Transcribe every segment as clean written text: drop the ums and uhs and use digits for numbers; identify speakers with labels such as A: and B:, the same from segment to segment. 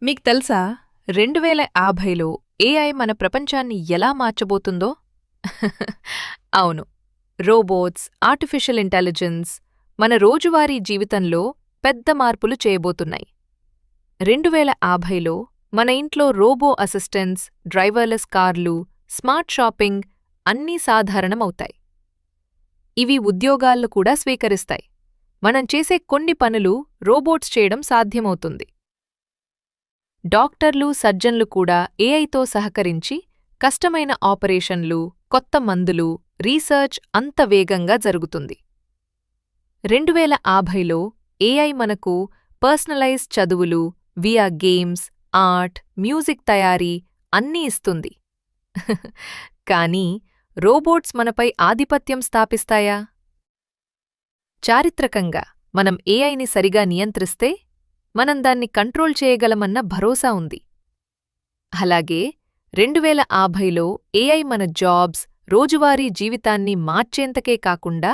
A: మీకు తెలుసా 2050లో ఏఐ మన ప్రపంచాన్ని ఎలా మార్చబోతుందో? అవును. రోబోట్స్, ఆర్టిఫిషియల్ ఇంటెలిజెన్స్ మన రోజువారీ జీవితంలో పెద్ద మార్పులు చేయబోతున్నాయి. 2050లో మన ఇంట్లో రోబో అసిస్టెంట్స్, డ్రైవర్లెస్ కార్లు, స్మార్ట్ షాపింగ్ అన్నీ సాధారణమవుతాయి. ఇవి ఉద్యోగాలను కూడా స్వీకరిస్తాయి. మనం చేసే కొన్ని పనులు రోబోట్స్ చేయడం సాధ్యమవుతుంది. డాక్టర్లు, సర్జన్లు కూడా ఏఐతో సహకరించి కష్టమైన ఆపరేషన్లు, కొత్త మందులు, రీసెర్చ్ అంత వేగంగా జరుగుతుంది. 2050లో ఏఐ మనకు పర్సనలైజ్ చదువులు, విఆర్ గేమ్స్, ఆర్ట్, మ్యూజిక్ తయారీ అన్నీ ఇస్తుంది. కానీ రోబోట్స్ మనపై ఆధిపత్యం స్థాపిస్తాయా? చారిత్రకంగా మనం ఏఐని సరిగా నియంత్రిస్తే మనం దాన్ని కంట్రోల్ చేయగలమన్న భరోసా ఉంది. అలాగే 2050లో ఏఐ మన జాబ్స్, రోజువారీ జీవితాన్ని మార్చేంతకే కాకుండా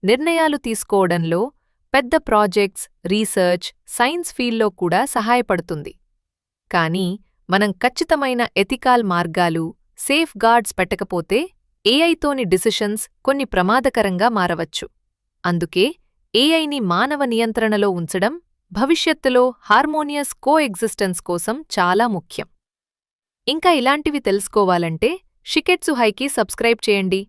A: నిర్ణయాలు తీసుకోవడంలో, పెద్ద ప్రాజెక్ట్స్, రీసెర్చ్, సైన్స్ ఫీల్డ్లో కూడా సహాయపడుతుంది. కానీ మనం ఖచ్చితమైన ఎథికల్ మార్గాలు, సేఫ్ గార్డ్స్ పెట్టకపోతే ఏఐతోని డిసిషన్స్ కొన్ని ప్రమాదకరంగా మారవచ్చు. అందుకే ఏఐని మానవ నియంత్రణలో ఉంచడం భవిష్యత్తులో హార్మోనియస్ కోఎగ్జిస్టెన్స్ కోసం చాలా ముఖ్యం. ఇంకా ఇలాంటివి తెలుసుకోవాలంటే షికెట్సు హైకి సబ్స్క్రైబ్ చేయండి.